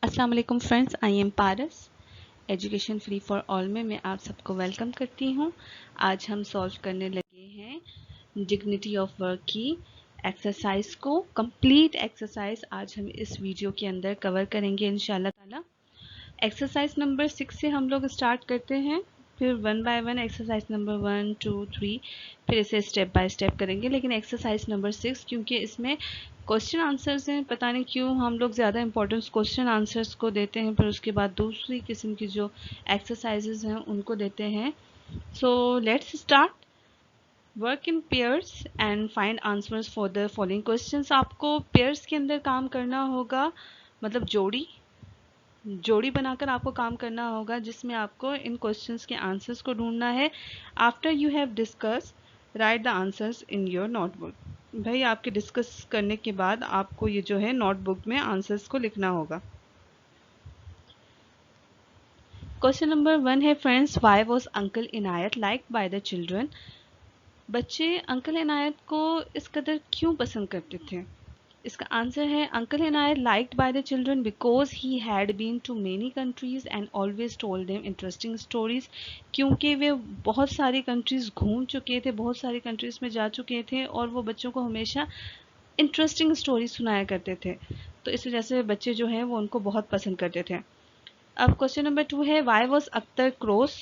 अस्सलाम वालेकुम friends, I am Paras. Education free for all में मैं आप सबको वेलकम करती हूँ। आज हम सॉल्व करने लगे हैं डिग्निटी ऑफ वर्क की एक्सरसाइज को। कंप्लीट एक्सरसाइज आज हम इस वीडियो के अंदर कवर करेंगे इंशाल्लाह ताला। एक्सरसाइज नंबर 6 से हम लोग स्टार्ट करते हैं, फिर one by one exercise number 1 2 3, फिर इसे स्टेप बाय स्टेप करेंगे। लेकिन एक्सरसाइज नंबर 6 क्योंकि इसमें क्वेश्चन आंसर्स हैं, पता नहीं क्यों हम लोग ज़्यादा इंपॉर्टेंस क्वेश्चन आंसर्स को देते हैं, फिर उसके बाद दूसरी किस्म की जो एक्सरसाइजेज हैं उनको देते हैं। So let's start. Work in pairs and find answers for the following questions. आपको पेयर्स के अंदर काम करना होगा, मतलब जोड़ी बनाकर आपको काम करना होगा, जिसमें आपको इन क्वेश्चंस के आंसर्स को ढूंढना है। After you have discuss right the answers in your notebook. भाई आपके डिस्कस करने के बाद आपको ये जो है नोटबुक में आंसर्स को लिखना होगा। क्वेश्चन नंबर 1 है friends, why was uncle Inayat liked by the children. बच्चे अंकल इनायत को इस कदर क्यों पसंद करते थे? इसका आंसर है uncle Inayat liked by the children because he had been to many countries and always told them interesting stories. क्योंकि वे बहुत सारी कंट्रीज घूम चुके थे, बहुत सारी कंट्रीज में जा चुके थे और वो बच्चों को हमेशा इंटरेस्टिंग स्टोरी सुनाया करते थे, तो इस वजह से बच्चे जो हैं वो उनको बहुत पसंद करते थे। अब क्वेश्चन नंबर 2 है, व्हाई वाज अख्तर क्रॉस।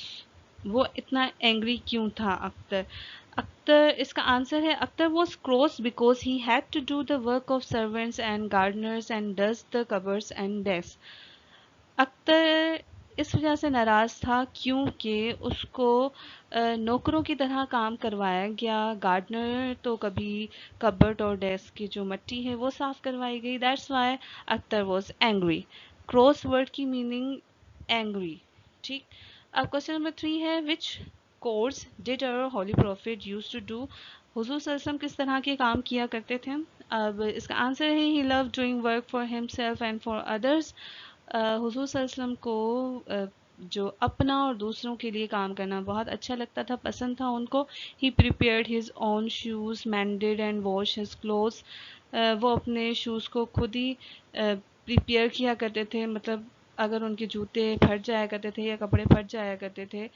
वो इतना एंग्री क्यों था अख्तर? अख्तर, इसका आंसर है Akhtar was cross because he had to do the work of servants and gardeners and dust the cupboards and desk. Akhtar इस वजह से नाराज़ था क्योंकि उसको नौकरों की तरह काम करवाया गया। गार्डनर तो कभी कबर्ड और डेस्क की जो मिट्टी है वो साफ करवाई गई। That's why Akhtar was angry. Cross word की मीनिंग एंग्री। ठीक। अब क्वेश्चन नंबर 3 है, which course did our holy prophet use to do. हुजूर सल्लल्लाहु अलैहि वसल्लम किस तरह के काम किया करते थे? अब इसका आंसर है he love doing work for himself and for others. हुजूर सल्लल्लाहु अलैहि वसल्लम को जो अपना और दूसरों के लिए काम करना बहुत अच्छा लगता था, पसंद था उनको। He prepared his own shoes, mended and wash his clothes. वो अपने शूज़ को खुद ही प्रिपेयर किया करते थे, मतलब अगर उनके जूते फट जाया करते थे या कपड़े फट जाया करते थे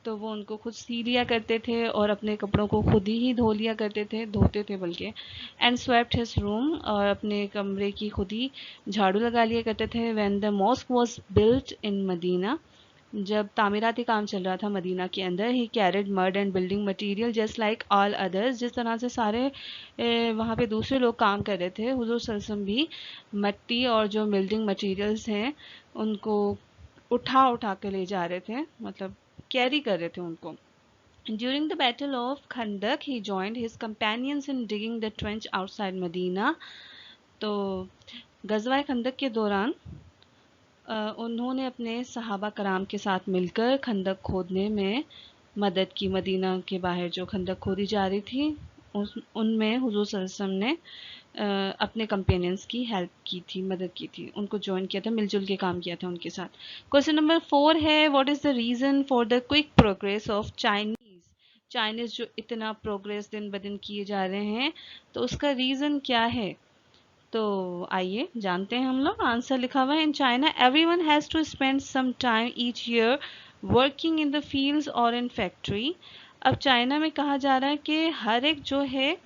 तो वो उनको खुद सी लिया करते थे और अपने कपड़ों को खुद ही धो लिया करते थे, धोते थे बल्कि। एंड स्वेप्ट हिज रूम, और अपने कमरे की खुद ही झाड़ू लगा लिया करते थे। When the mosque was built in Medina, जब तामीराती काम चल रहा था मदीना के अंदर। He carried mud and building material just like all others, जिस तरह से सारे वहाँ पे दूसरे लोग काम कर रहे थे, हुजूर सल्लल्लाहु अलैहि वसल्लम भी मट्टी और जो बिल्डिंग मटेरियल्स हैं उनको उठा उठा के ले जा रहे थे, मतलब कैरी कर रहे थे उनको। During the Battle of Khandak, he joined his companions in digging the trench outside Medina. तो गज़वा खंदक के दौरान उन्होंने अपने सहाबा कराम के साथ मिलकर खंदक खोदने में मदद की। मदीना के बाहर जो खंदक खोदी जा रही थी उनमें हुजूर सल्लल्लाहु अलैहि वसल्लम ने अपने कंपेनियंस की हेल्प की थी, मदद की थी, उनको ज्वाइन किया था, मिलजुल के काम किया था उनके साथ। क्वेश्चन नंबर 4 है, what is the reason for the quick progress of Chinese जो इतना प्रोग्रेस दिन ब दिन किए जा रहे हैं, तो उसका रीज़न क्या है? तो आइए जानते हैं हम लोग। आंसर लिखा हुआ है, in China everyone has to spend some time each year working in the fields और इन फैक्ट्री। अब चाइना में कहा जा रहा है कि हर एक जो है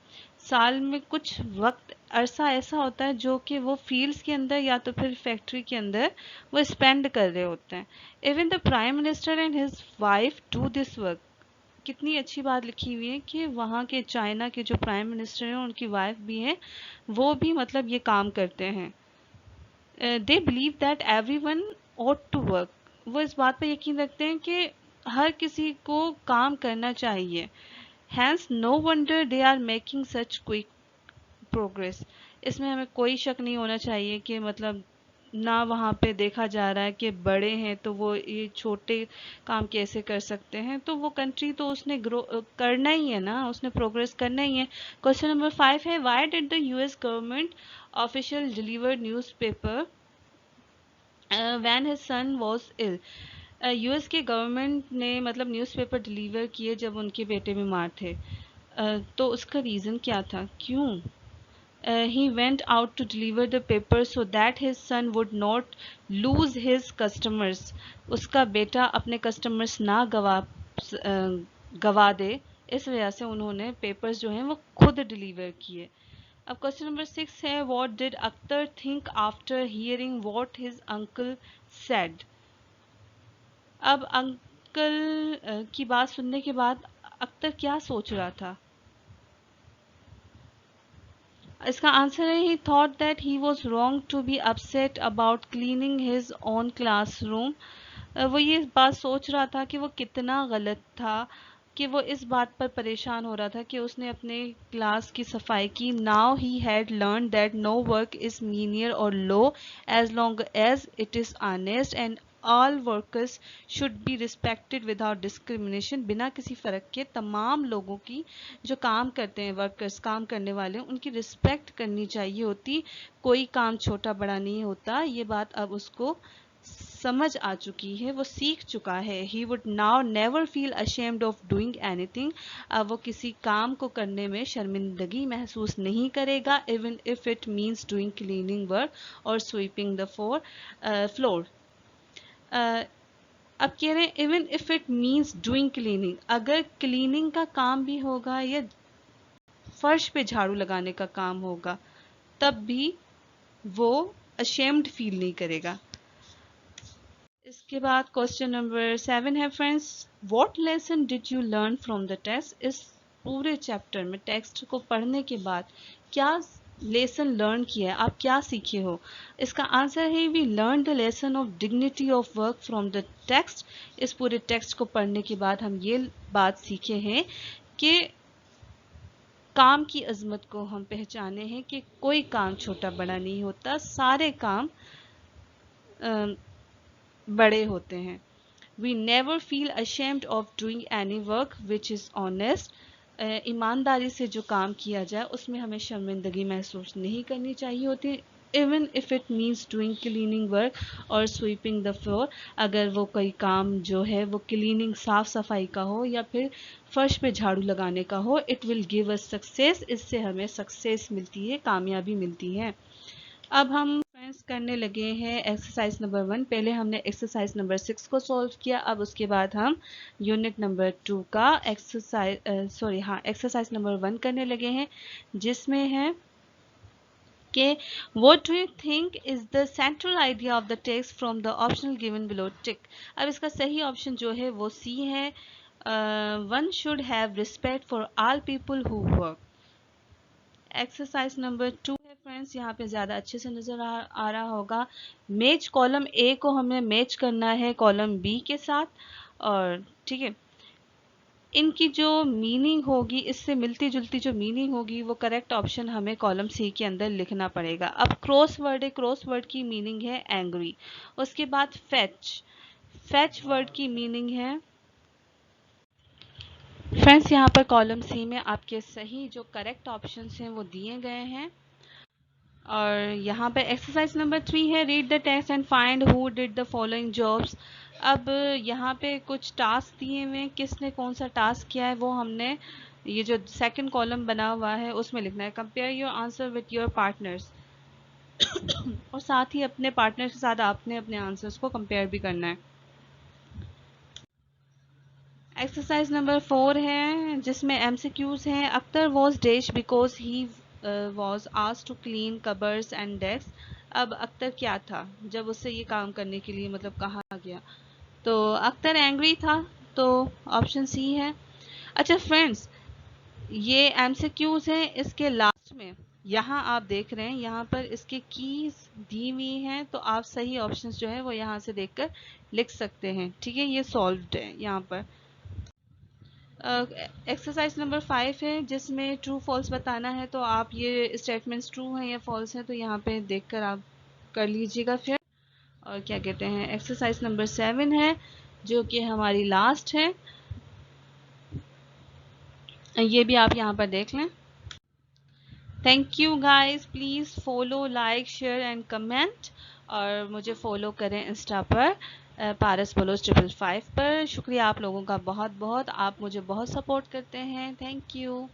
साल में कुछ वक्त अरसा ऐसा होता है जो कि वो फील्ड्स के अंदर या तो फिर फैक्ट्री के अंदर वो स्पेंड कर रहे होते हैं। Even the prime minister and his wife do this work. कितनी अच्छी बात लिखी हुई है कि वहाँ के चाइना के जो प्राइम मिनिस्टर हैं उनकी वाइफ भी हैं, वो भी मतलब ये काम करते हैं। They believe that everyone ought to work. वो इस बात पर यकीन रखते हैं कि हर किसी को काम करना चाहिए। Hence no wonder they are making such quick progress. इसमें हमें कोई शक नहीं होना चाहिए कि मतलब ना वहाँ पे देखा जा रहा है कि बड़े हैं तो वो ये छोटे काम कैसे कर सकते हैं। तो वो कंट्री तो उसने ग्रो करना ही है ना, उसने प्रोग्रेस करना ही है। क्वेश्चन नंबर 5 है, why did the US government official deliver newspaper when his son was ill. US के गवर्नमेंट ने मतलब न्यूज़पेपर डिलीवर किए जब उनके बेटे बीमार थे। तो उसका रीज़न क्या था, क्यों? he went out to deliver the paper so that his son would not lose his customers. उसका बेटा अपने customers ना गवा दे, इस वजह से उन्होंने पेपर्स जो हैं वो खुद डिलीवर किए. अब क्वेश्चन नंबर 6 है, what did Akhtar think after hearing what his uncle said. अब अंकल की बात सुनने के बाद अख्तर क्या सोच रहा था. इसका आंसर है, he thought that he was wrong to be upset about cleaning his own classroom. वो ये बात सोच रहा था कि वो कितना गलत था, कि वो इस बात पर परेशान हो रहा था कि उसने अपने क्लास की सफाई की. Now he had learn that no work is menial or low as long as it is honest and all workers should be respected without discrimination. बिना किसी फ़र्क के तमाम लोगों की, जो काम करते हैं, वर्कर्स काम करने वाले, उनकी रिस्पेक्ट करनी चाहिए होती. कोई काम छोटा बड़ा नहीं होता. ये बात अब उसको समझ आ चुकी है, वो सीख चुका है. He would now never feel ashamed of doing anything. अब वो किसी काम को करने में शर्मिंदगी महसूस नहीं करेगा, even if it means doing cleaning work और स्वीपिंग द फ्लोर. अब कह रहे हैं even if it means doing cleaning, अगर क्लीनिंग का काम भी होगा या फर्श पे झाड़ू लगाने का काम होगा, तब भी वो अशेम्ड फील नहीं करेगा. इसके बाद क्वेश्चन नंबर 7 है, friends, what lesson did you learn from the text. इस पूरे चैप्टर में टेक्स्ट को पढ़ने के बाद क्या लेसन लर्न किया है, आप क्या सीखे हो. इसका आंसर है, we learn the lesson of dignity of work from the text. इस पूरे टेक्स्ट को पढ़ने के बाद हम ये बात सीखे हैं कि काम की अजमत को हम पहचाने हैं कि कोई काम छोटा बड़ा नहीं होता, सारे काम बड़े होते हैं. We never feel ashamed of doing any work which is honest. ईमानदारी से जो काम किया जाए उसमें हमें शर्मिंदगी महसूस नहीं करनी चाहिए होती, even if it means doing cleaning work और स्वीपिंग द फ्लोर. अगर वो कोई काम जो है वो क्लीनिंग साफ सफाई का हो या फिर फर्श पे झाड़ू लगाने का हो, it will give us success. इससे हमें सक्सेस मिलती है, कामयाबी मिलती है. अब हम फ्रेंड्स करने लगे हैं एक्सरसाइज नंबर 1. पहले हमने एक्सरसाइज नंबर 6 को सॉल्व किया. अब उसके बाद हम यूनिट नंबर 2 का एक्सरसाइज नंबर 1 करने लगे हैं, जिसमें है कि what do you think is the central idea of the text from the optional given below tick. अब इसका सही ऑप्शन जो है वो सी है, one should have respect for all people who work. Exercise number 2 है फ्रेंड्स, यहाँ पे ज़्यादा अच्छे से नज़र आ रहा होगा. मैच कॉलम ए को हमें मैच करना है कॉलम बी के साथ, और ठीक है, इनकी जो मीनिंग होगी, इससे मिलती जुलती जो मीनिंग होगी, वो करेक्ट ऑप्शन हमें कॉलम सी के अंदर लिखना पड़ेगा. अब क्रॉस वर्ड है, क्रॉस वर्ड की मीनिंग है एंग्री. उसके बाद फेच, फेच वर्ड की मीनिंग है. फ्रेंड्स यहाँ पर कॉलम सी में आपके सही जो करेक्ट ऑप्शंस हैं वो दिए गए हैं. और यहाँ पे एक्सरसाइज नंबर 3 है, read the text and find who did the following jobs. अब यहाँ पे कुछ टास्क दिए हुए हैं, किसने कौन सा टास्क किया है वो हमने ये जो सेकंड कॉलम बना हुआ है उसमें लिखना है. Compare your answer with your partners. और साथ ही अपने पार्टनर के साथ आपने अपने आंसर्स को कंपेयर भी करना है. एक्सरसाइज नंबर 4 है, जिसमें एमसीक्यूज हैं. Akhtar was dash because he was asked to clean cupboards and desk. अब अख्तर क्या था जब उससे ये काम करने के लिए मतलब कहा गया, तो अख्तर एंग्री था, तो ऑप्शन सी है. अच्छा फ्रेंड्स, ये एमसीक्यूज है, इसके लास्ट में यहाँ आप देख रहे हैं, यहाँ पर इसके कीज दी हुई हैं, तो आप सही ऑप्शंस जो है वो यहाँ से देखकर लिख सकते हैं. ठीक है, ये सॉल्व्ड है. यहाँ पर एक्सरसाइज नंबर 5 है, जिसमें ट्रू फॉल्स बताना है. तो आप ये स्टेटमेंट्स ट्रू हैं या फॉल्स हैं तो यहाँ पे देखकर आप कर लीजिएगा. फिर और क्या कहते हैं, एक्सरसाइज नंबर 7 है जो कि हमारी लास्ट है, ये भी आप यहाँ पर देख लें. Thank you guys, please follow, like, share and comment, और मुझे फॉलो करें इंस्टा पर पारस बोलोस 555 पर. शुक्रिया आप लोगों का बहुत बहुत, आप मुझे बहुत सपोर्ट करते हैं. Thank you.